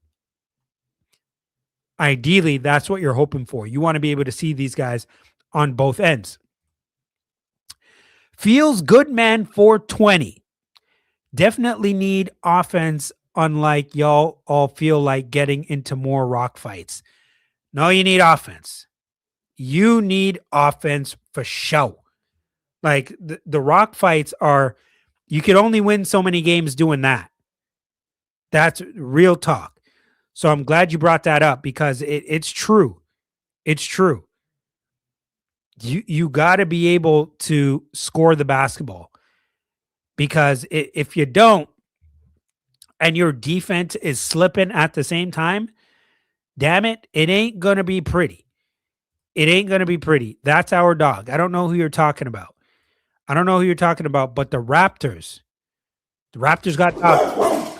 ideally, that's what you're hoping for. You want to be able to see these guys on both ends. Feels good, man, 420. Definitely need offense, unlike y'all all feel like getting into more rock fights. No, you need offense. You need offense for sure. Like the rock fights are, you can only win so many games doing that. That's real talk. So I'm glad you brought that up because it's true. It's true. You got to be able to score the basketball, because if you don't and your defense is slipping at the same time, damn it, it ain't going to be pretty. It ain't going to be pretty. That's our dog. I don't know who you're talking about. I don't know who you're talking about, but the Raptors got top.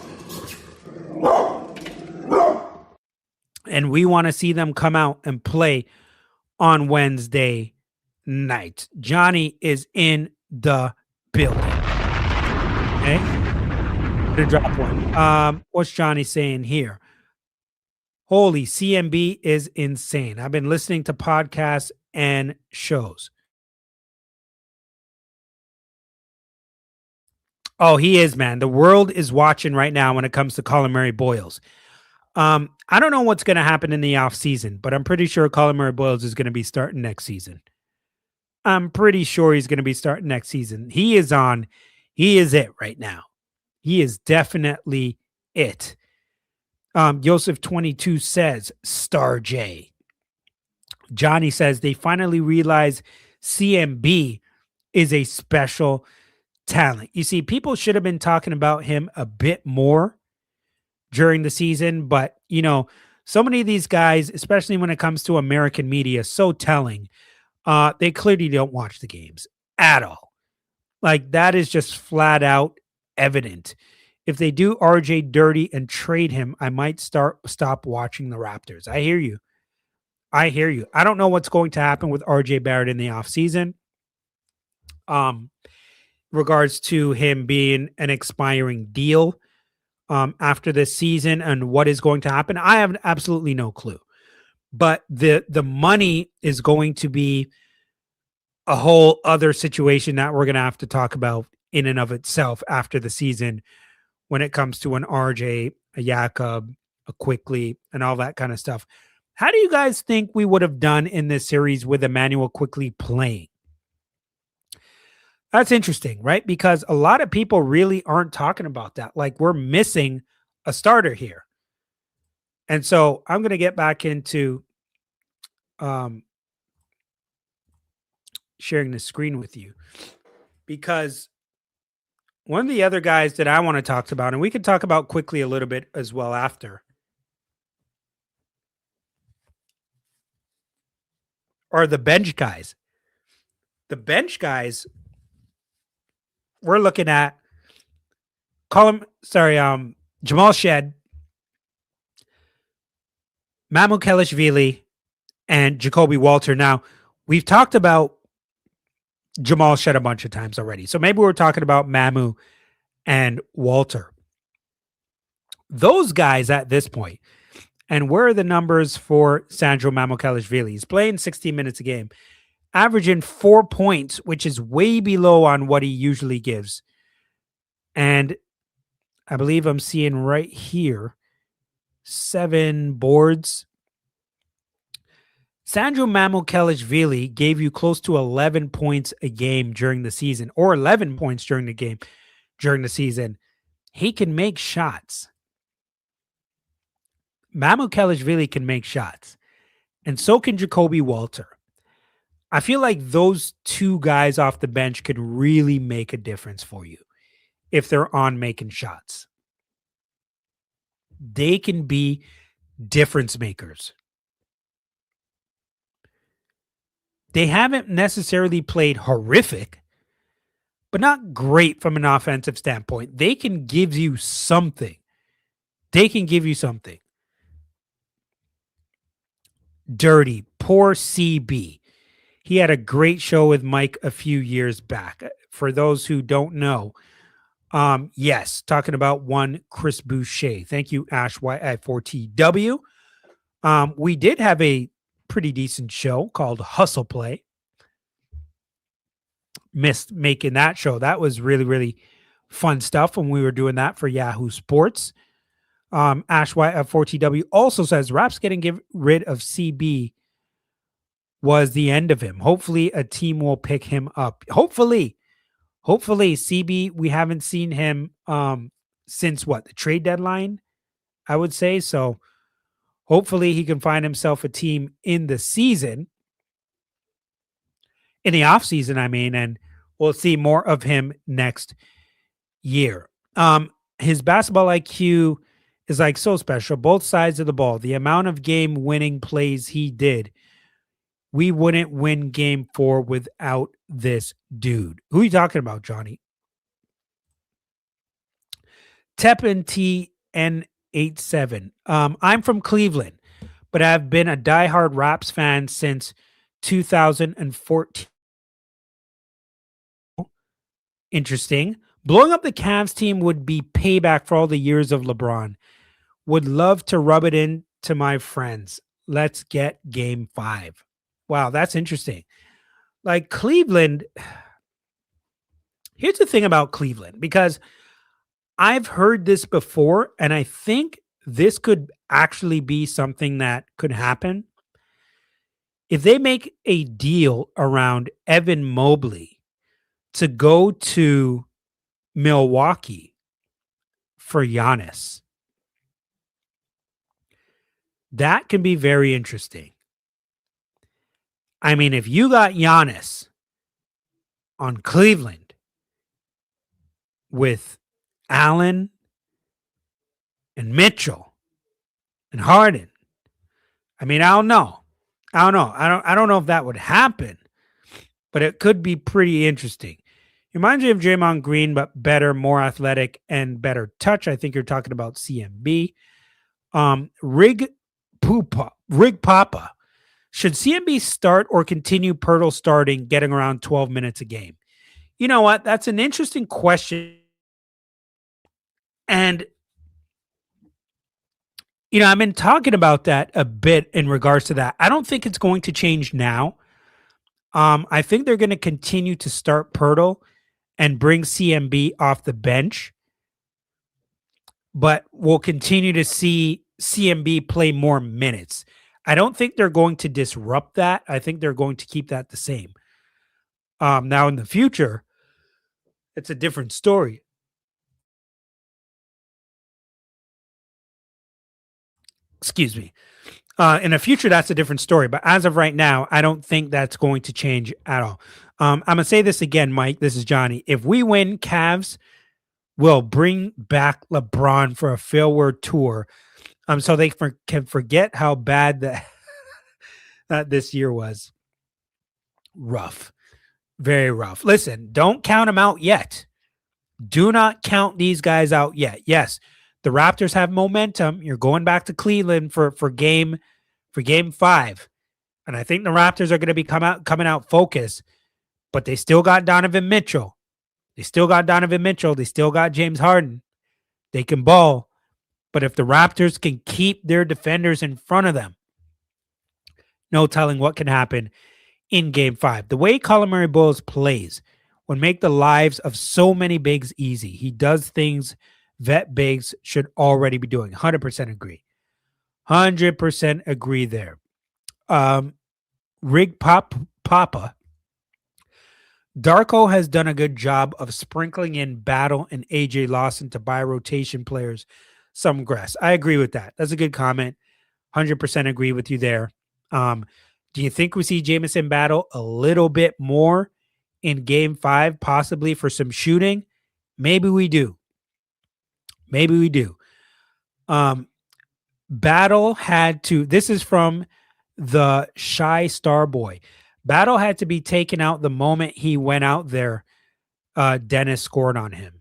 And we want to see them come out and play on Wednesday night. Johnny is in the building. Okay? Gonna drop one. What's Johnny saying here? Holy, CMB is insane. I've been listening to podcasts and shows. Oh, he is, man. The world is watching right now when it comes to Colin Murray-Boyles. I don't know what's going to happen in the offseason, but I'm pretty sure Colin Murray-Boyles is going to be starting next season. I'm pretty sure he's going to be starting next season. He is it right now. He is definitely it. Joseph22 says, Star J. Johnny says, they finally realize CMB is a special talent. You see, people should have been talking about him a bit more during the season, but so many of these guys, especially when it comes to American media, so telling. They clearly don't watch the games at all. Like, that is just flat out evident. If they do RJ dirty and trade him, I might stop watching the Raptors. I hear you. I don't know what's going to happen with RJ Barrett in the offseason. Regards to him being an expiring deal after this season and what is going to happen, I have absolutely no clue. But the money is going to be a whole other situation that we're going to have to talk about in and of itself after the season when it comes to an RJ, a Jakob, a Quickly, and all that kind of stuff. How do you guys think we would have done in this series with Emmanuel Quickly playing? That's interesting, right? Because a lot of people really aren't talking about that. Like, we're missing a starter here. And so I'm going to get back into sharing the screen with you, because one of the other guys that I want to talk about, and we can talk about Quickly a little bit as well after, are the bench guys. The bench guys, we're looking at Jamal Shead, Mamu Kelishvili, and Jacoby Walter. Now, we've talked about Jamal Shead a bunch of times already, so maybe we're talking about Mamu and Walter. Those guys at this point, and where are the numbers for Sandro Mamukelashvili? He's playing 16 minutes a game, averaging 4 points, which is way below on what he usually gives. And I believe I'm seeing right here 7 boards. Sandro Mamukelashvili gave you close to 11 points a game during the season, or 11 points during the season. He can make shots. Mamukelashvili can make shots. And so can Jacoby Walter. I feel like those two guys off the bench could really make a difference for you if they're on making shots. They can be difference makers. They haven't necessarily played horrific, but not great from an offensive standpoint. They can give you something. Dirty, poor CB. He had a great show with Mike a few years back. For those who don't know, yes, talking about one Chris Boucher. Thank you, Ash Y4TW. We did have a pretty decent show called Hustle Play. Missed making that show. That was really, really fun stuff when we were doing that for Yahoo Sports. Ash Y4TW also says Raps getting rid of CB was the end of him. Hopefully a team will pick him up. Hopefully CB, we haven't seen him since the trade deadline, I would say. So hopefully he can find himself a team in the season, in the off season, and we'll see more of him next year. His basketball IQ is like so special. Both sides of the ball, the amount of game winning plays he did, we wouldn't win game 4 without this dude. Who are you talking about, Johnny? Tepin TN87. I'm from Cleveland, but I've been a diehard Raps fan since 2014. Interesting. Blowing up the Cavs team would be payback for all the years of LeBron. Would love to rub it in to my friends. Let's get game 5. Wow, that's interesting. Like Cleveland, here's the thing about Cleveland, because I've heard this before, and I think this could actually be something that could happen. If they make a deal around Evan Mobley to go to Milwaukee for Giannis, that can be very interesting. If you got Giannis on Cleveland with Allen and Mitchell and Harden, I don't know. I don't know if that would happen, but it could be pretty interesting. It reminds me of Draymond Green, but better, more athletic, and better touch. I think you're talking about CMB. Rig Papa. Should CMB start or continue Pirtle starting, getting around 12 minutes a game? You know what? That's an interesting question. And, I've been talking about that a bit in regards to that. I don't think it's going to change now. I think they're going to continue to start Pirtle and bring CMB off the bench. But we'll continue to see CMB play more minutes. I don't think they're going to disrupt that. I think they're going to keep that the same. Now, in the future, it's a different story. Excuse me. In the future, that's a different story. But as of right now, I don't think that's going to change at all. I'm going to say this again, Mike. This is Johnny. If we win, Cavs will bring back LeBron for a farewell tour. So they can forget how bad that this year was. Rough. Very rough. Listen, don't count them out yet. Do not count these guys out yet. Yes, the Raptors have momentum. You're going back to Cleveland for game 5. And I think the Raptors are going to be coming out focused. But they still got Donovan Mitchell. They still got James Harden. They can ball. But if the Raptors can keep their defenders in front of them, no telling what can happen in game 5. The way Colin Murray-Boyles plays would make the lives of so many bigs easy. He does things vet bigs should already be doing. 100% agree. 100% agree there. Papa, Darko has done a good job of sprinkling in Battle and AJ Lawson to buy rotation players some grass. I agree with that. That's a good comment. 100% agree with you there. Do you think we see Jamison Battle a little bit more in game 5, possibly for some shooting? Maybe we do. Maybe we do. Battle had to, this is from the Shy Star Boy. Battle had to be taken out the moment he went out there. Dennis scored on him.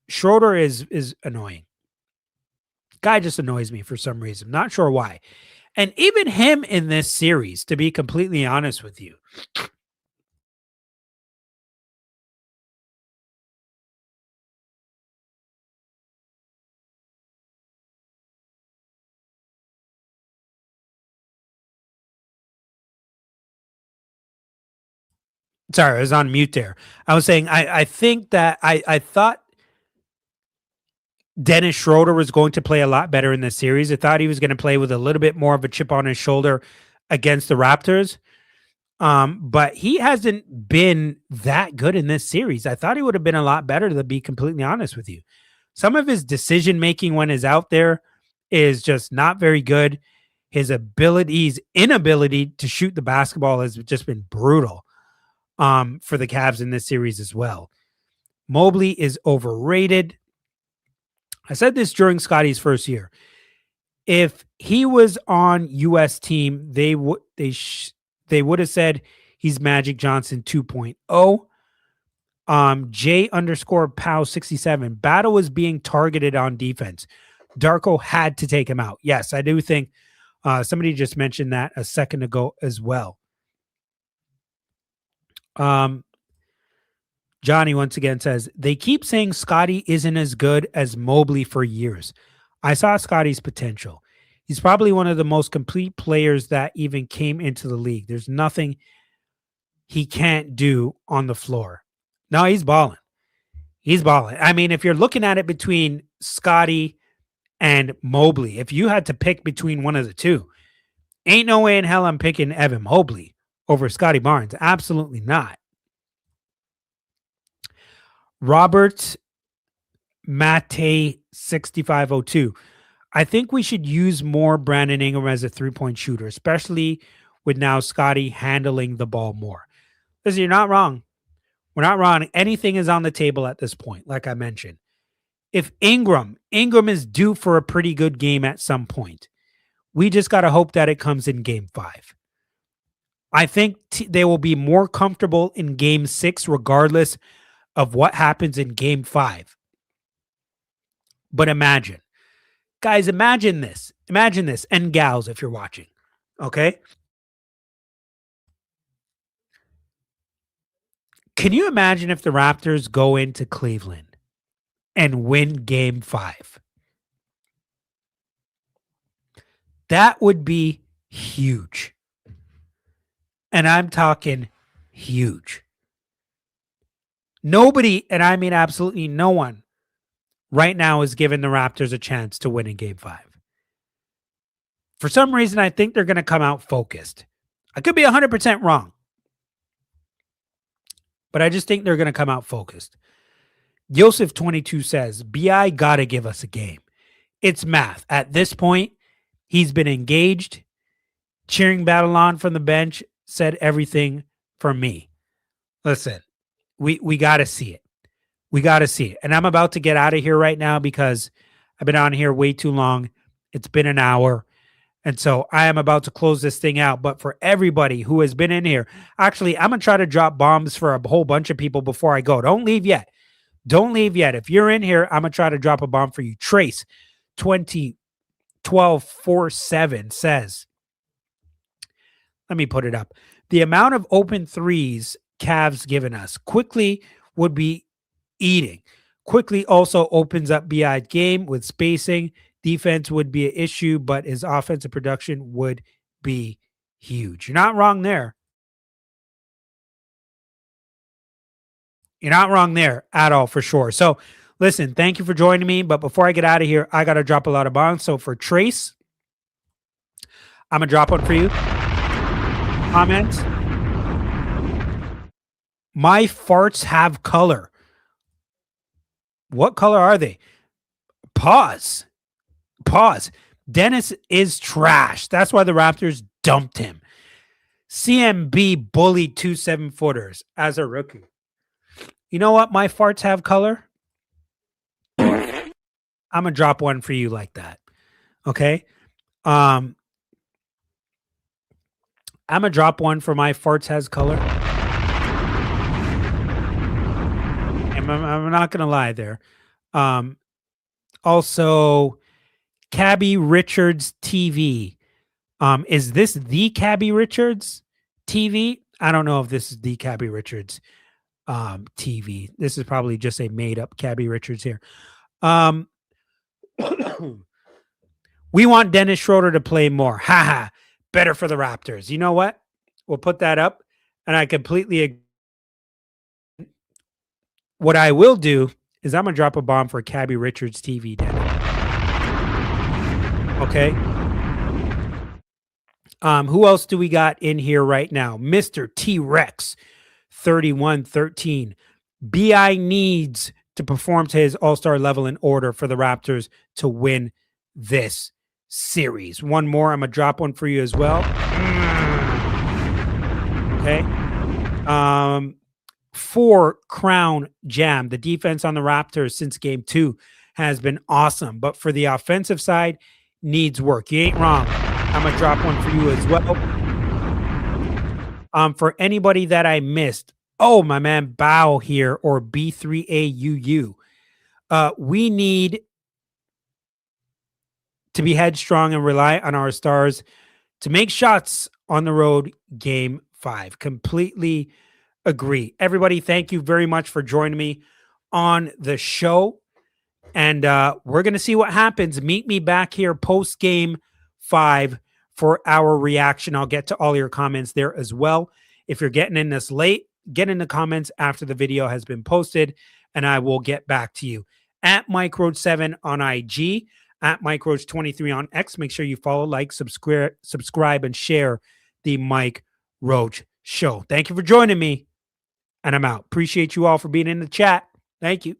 Schroeder is annoying. Guy just annoys me for some reason. Not sure why. And even him in this series, to be completely honest with you. Sorry, I was on mute there. I was saying I think that I thought Dennis Schroeder was going to play a lot better in this series. I thought he was going to play with a little bit more of a chip on his shoulder against the Raptors. But he hasn't been that good in this series. I thought he would have been a lot better, to be completely honest with you. Some of his decision making when he's out there is just not very good. His inability to shoot the basketball has just been brutal for the Cavs in this series as well. Mobley is overrated. I said this during Scottie's first year. If he was on US team, they would have said he's Magic Johnson 2.0. J_Pow67. Battle was being targeted on defense. Darko had to take him out. Yes, I do think somebody just mentioned that a second ago as well. Johnny once again says, they keep saying Scottie isn't as good as Mobley for years. I saw Scottie's potential. He's probably one of the most complete players that even came into the league. There's nothing he can't do on the floor. No, he's balling. He's balling. I mean, if you're looking at it between Scottie and Mobley, if you had to pick between one of the two, ain't no way in hell I'm picking Evan Mobley over Scottie Barnes. Absolutely not. Robert Mate 6502. I think we should use more Brandon Ingram as a three-point shooter, especially with now Scottie handling the ball more. Listen, you're not wrong. We're not wrong. Anything is on the table at this point, like I mentioned. If Ingram is due for a pretty good game at some point, we just got to hope that it comes in game 5. I think they will be more comfortable in game 6, regardless of what happens in game 5. But imagine, guys, imagine this, and gals, if you're watching, okay? Can you imagine if the Raptors go into Cleveland and win game 5? That would be huge. And I'm talking huge. Nobody, and I mean absolutely no one, right now is giving the Raptors a chance to win in game 5. For some reason, I think they're going to come out focused. I could be 100% wrong, but I just think they're going to come out focused. Yosef22 says, BI got to give us a game. It's math. At this point, he's been engaged. Cheering Battle on from the bench said everything for me. Listen, we got to see it. We got to see it. And I'm about to get out of here right now because I've been on here way too long. It's been an hour. And so I am about to close this thing out. But for everybody who has been in here, actually, I'm going to try to drop bombs for a whole bunch of people before I go. Don't leave yet. Don't leave yet. If you're in here, I'm going to try to drop a bomb for you. Trace 201247 says, let me put it up. The amount of open threes Cavs given us quickly would be eating. Quickly also opens up BI's game with spacing. Defense would be an issue, but his offensive production would be huge. You're not wrong there. You're not wrong there at all, for sure. So, listen, thank you for joining me. But before I get out of here, I got to drop a lot of bombs. So, for Trace, I'm going to drop one for you. comments. My farts have color. What color are they? Pause. Dennis is trash. That's why the Raptors dumped him. CMB bullied 2 7-footers as a rookie. You know what? My farts have color. I'm gonna drop one for you like that. Okay. I'm gonna drop one for my farts has color. And I'm not gonna lie there. Also, Cabby Richards TV. Is this the Cabby Richards TV? I don't know if this is the Cabby Richards TV. This is probably just a made up Cabby Richards here. We want Dennis Schroeder to play more. Haha. Better for the Raptors. You know what? We'll put that up. And I completely agree. What I will do is I'm going to drop a bomb for Cabby Richards TV, Dennis. Okay. Who else do we got in here right now? Mr. T-Rex, 31-13. BI needs to perform to his all-star level in order for the Raptors to win this series. One more. I'm going to drop one for you as well. Okay. 4 Crown Jam. The defense on the Raptors since game 2 has been awesome, but for the offensive side, needs work. You ain't wrong. I'm going to drop one for you as well. For anybody that I missed, oh, my man Bow here, or B3AUU. We need to be headstrong and rely on our stars to make shots on the road game 5. Completely agree. Everybody, thank you very much for joining me on the show. And we're going to see what happens. Meet me back here post game 5 for our reaction. I'll get to all your comments there as well. If you're getting in this late, get in the comments after the video has been posted, and I will get back to you. At Mike Roach 7 on IG, at Mike Roach 23 on X. Make sure you follow, like, subscribe, and share the Mike Roach Show. Thank you for joining me, and I'm out. Appreciate you all for being in the chat. Thank you.